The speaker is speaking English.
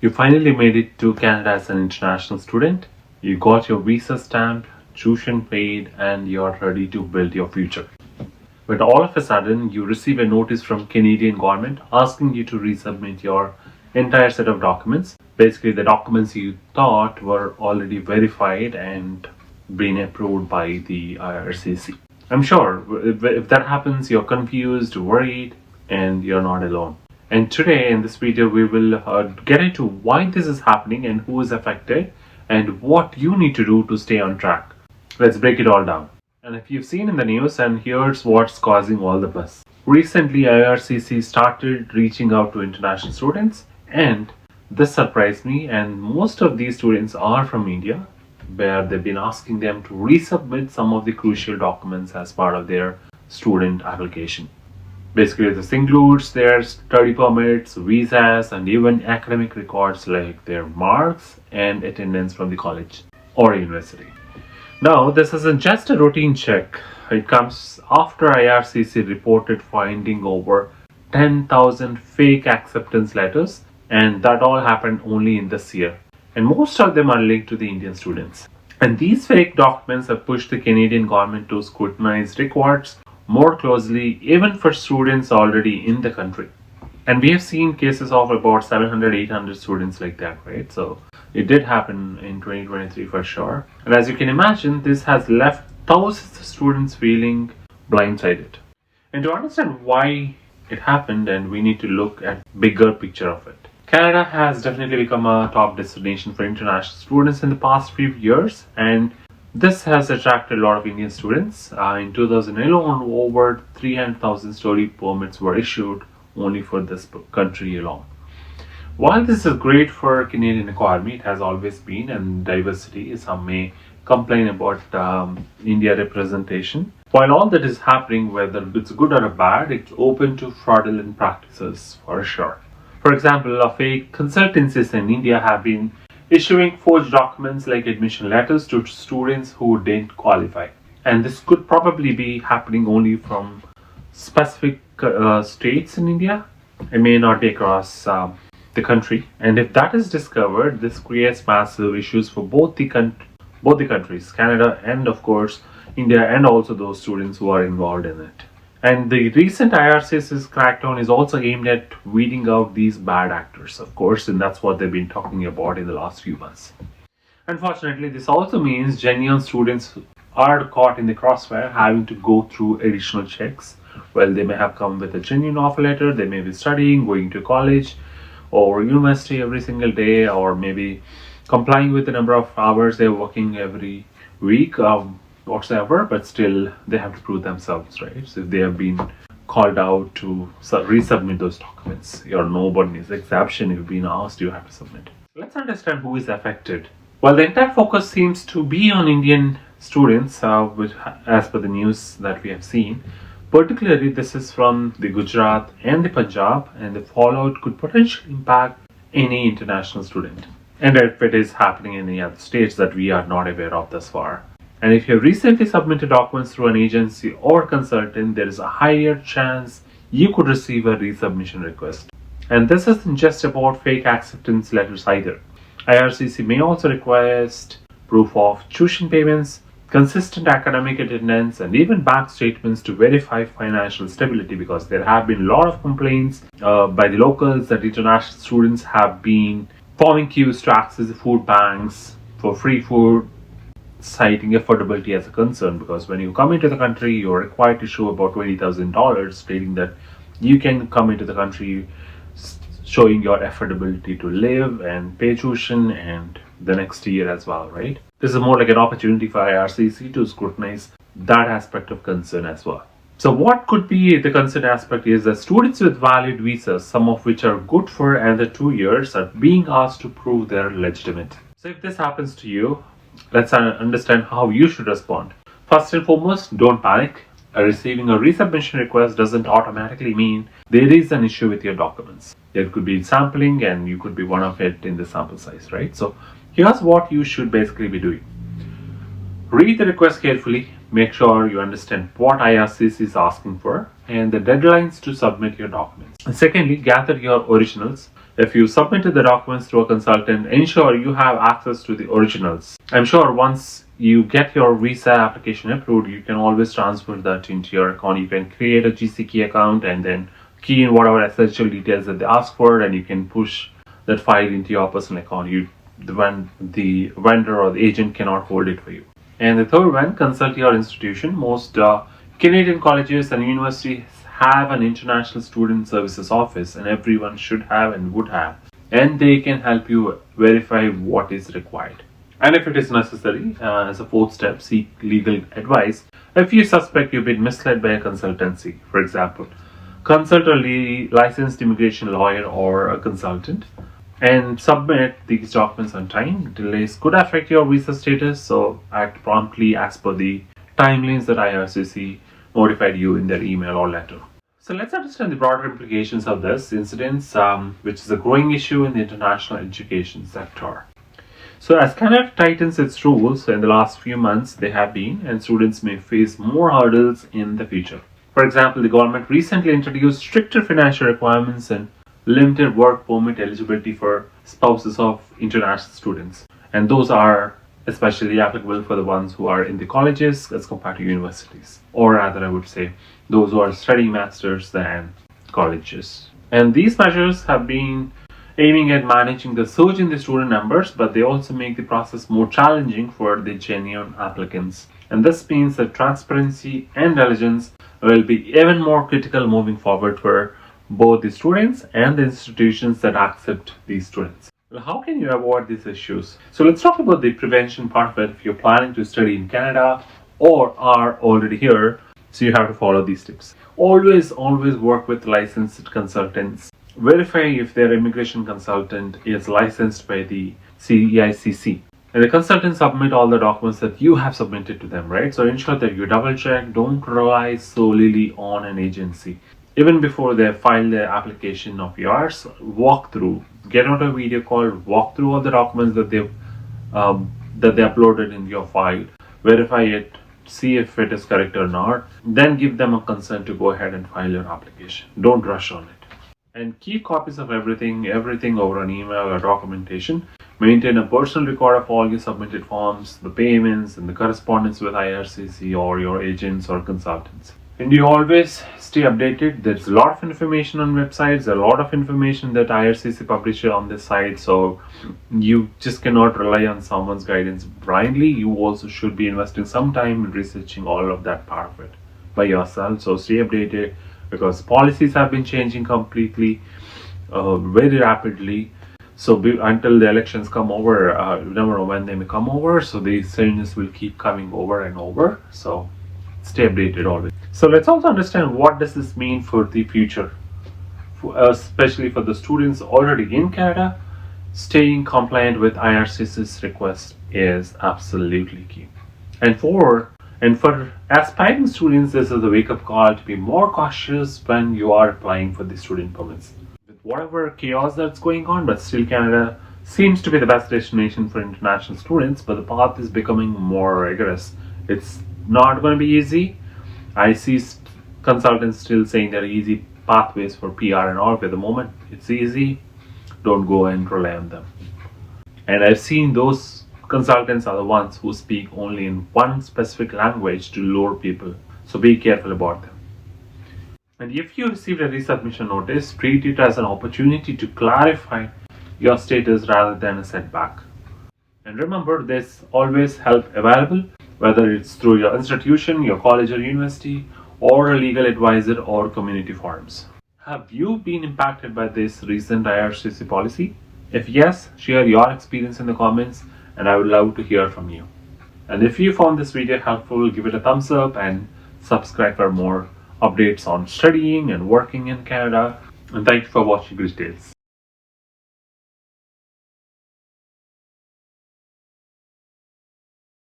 You finally made it to Canada as an international student. You got your visa stamp, tuition paid, and you're ready to build your future. But all of a sudden, you receive a notice from Canadian government asking you to resubmit your entire set of documents. Basically, the documents you thought were already verified and been approved by the IRCC. I'm sure if that happens, you're confused, worried, and you're not alone. And today in this video, we will get into why this is happening and who is affected and what you need to do to stay on track. Let's break it all down. And if you've seen in the news, and here's what's causing all the buzz. Recently, IRCC started reaching out to international students, and this surprised me, and most of these students are from India, where they've been asking them to resubmit some of the crucial documents as part of their student application. Basically, this includes their study permits, visas, and even academic records like their marks and attendance from the college or university. Now, this isn't just a routine check. It comes after IRCC reported finding over 10,000 fake acceptance letters, and that all happened only in this year. And most of them are linked to the Indian students. And these fake documents have pushed the Canadian government to scrutinize records more closely, even for students already in the country. And we have seen cases of about 700, 800 students like that, right? So it did happen in 2023 for sure. And as you can imagine, this has left thousands of students feeling blindsided. And to understand why it happened, and we need to look at bigger picture of it. Canada has definitely become a top destination for international students in the past few years, and this has attracted a lot of Indian students. In 2000 alone, over 300,000 study permits were issued only for this country alone. While this is great for Canadian economy, it has always been, and diversity, some may complain about India representation. While all that is happening, whether it's good or bad, it's open to fraudulent practices for sure. For example, fake consultancies in India have been issuing forged documents like admission letters to students who didn't qualify. And this could probably be happening only from specific states in India. It may not be across the country. And if that is discovered, this creates massive issues for both the countries, Canada and of course India, and also those students who are involved in it. And the recent IRCC's crackdown is also aimed at weeding out these bad actors, of course, and that's what they've been talking about in the last few months. Unfortunately, this also means genuine students are caught in the crossfire, having to go through additional checks. Well, they may have come with a genuine offer letter, they may be studying, going to college or university every single day, or maybe complying with the number of hours they're working every week. Whatsoever, but still they have to prove themselves, right? So if they have been called out to resubmit those documents, you're nobody's exception. If you've been asked, you have to submit. Let's understand who is affected. Well, the entire focus seems to be on Indian students, as per the news that we have seen. Particularly, this is from the Gujarat and the Punjab, and the fallout could potentially impact any international student. And if it is happening in any other states that we are not aware of thus far. And if you have recently submitted documents through an agency or consultant, there is a higher chance you could receive a resubmission request. And this isn't just about fake acceptance letters either. IRCC may also request proof of tuition payments, consistent academic attendance, and even bank statements to verify financial stability, because there have been a lot of complaints by the locals that international students have been forming queues to access the food banks for free food, citing affordability as a concern, because when you come into the country, you're required to show about $20,000, stating that you can come into the country showing your affordability to live and pay tuition and the next year as well, right? This is more like an opportunity for IRCC to scrutinize that aspect of concern as well. So what could be the concern aspect is that students with valid visas, some of which are good for another 2 years, are being asked to prove they're legitimate. So if this happens to you, let's understand how you should respond. First and foremost, don't panic. Receiving a resubmission request doesn't automatically mean there is an issue with your documents. There could be sampling, and you could be one of it in the sample size, right? So here's what you should basically be doing. Read the request carefully. Make sure you understand what IRCC is asking for and the deadlines to submit your documents. And secondly, gather your originals. If you submitted the documents to a consultant, ensure you have access to the originals. I'm sure once you get your visa application approved, you can always transfer that into your account. You can create a GCK account and then key in whatever essential details that they ask for, and you can push that file into your personal account. The vendor or the agent cannot hold it for you. And the third one, consult your institution. Most Canadian colleges and universities have an international student services office, and everyone should have and would have, and they can help you verify what is required. And if it is necessary, as a fourth step, seek legal advice. If you suspect you've been misled by a consultancy, for example, consult a licensed immigration lawyer or a consultant and submit these documents on time. Delays could affect your visa status, so act promptly as per the timelines that IRCC notified you in their email or letter. So let's understand the broader implications of this incident, which is a growing issue in the international education sector. So as Canada tightens its rules in the last few months, they have been, and students may face more hurdles in the future. For example, the government recently introduced stricter financial requirements and limited work permit eligibility for spouses of international students. And those are especially applicable for the ones who are in the colleges as compared to universities. Or rather, I would say, those who are studying masters than colleges. And these measures have been aiming at managing the surge in the student numbers, but they also make the process more challenging for the genuine applicants. And this means that transparency and diligence will be even more critical moving forward for both the students and the institutions that accept these students. Well, how can you avoid these issues? So let's talk about the prevention part of it. If you're planning to study in Canada or are already here, so you have to follow these tips. Always work with licensed consultants. Verify if their immigration consultant is licensed by the IRCC. And the consultants submit all the documents that you have submitted to them, right? So ensure that you double check. Don't rely solely on an agency. Even before they file their application of yours, walk through, get on a video call, walk through all the documents that they uploaded in your file, verify it, see if it is correct or not, then give them a consent to go ahead and file your application. Don't rush on it. And keep copies of everything over an email or documentation. Maintain a personal record of all your submitted forms, the payments, and the correspondence with IRCC or your agents or consultants. And you always stay updated. There's a lot of information on websites, a lot of information that IRCC publishes on this site, so you just cannot rely on someone's guidance blindly. You also should be investing some time in researching all of that part of it by yourself. So stay updated, because policies have been changing completely, very rapidly. So until the elections come over, you never know when they may come over, so these changes will keep coming over and over. So stay updated always. So let's also understand what does this mean for the future, especially for the students already in Canada. Staying compliant with IRCC's request is absolutely key. And for aspiring students, this is a wake-up call to be more cautious when you are applying for the student permits. With whatever chaos that's going on, but still Canada seems to be the best destination for international students, but the path is becoming more rigorous. It's not going to be easy. I see consultants still saying there are easy pathways for PR and all, but at the moment it's easy. Don't go and rely on them. And I've seen those consultants are the ones who speak only in one specific language to lure people. So be careful about them. And if you received a resubmission notice, treat it as an opportunity to clarify your status rather than a setback. And remember, there's always help available, whether it's through your institution, your college or university, or a legal advisor or community forums. Have you been impacted by this recent IRCC policy? If yes, share your experience in the comments, and I would love to hear from you. And if you found this video helpful, give it a thumbs up and subscribe for more updates on studying and working in Canada. And thank you for watching Rich Tales.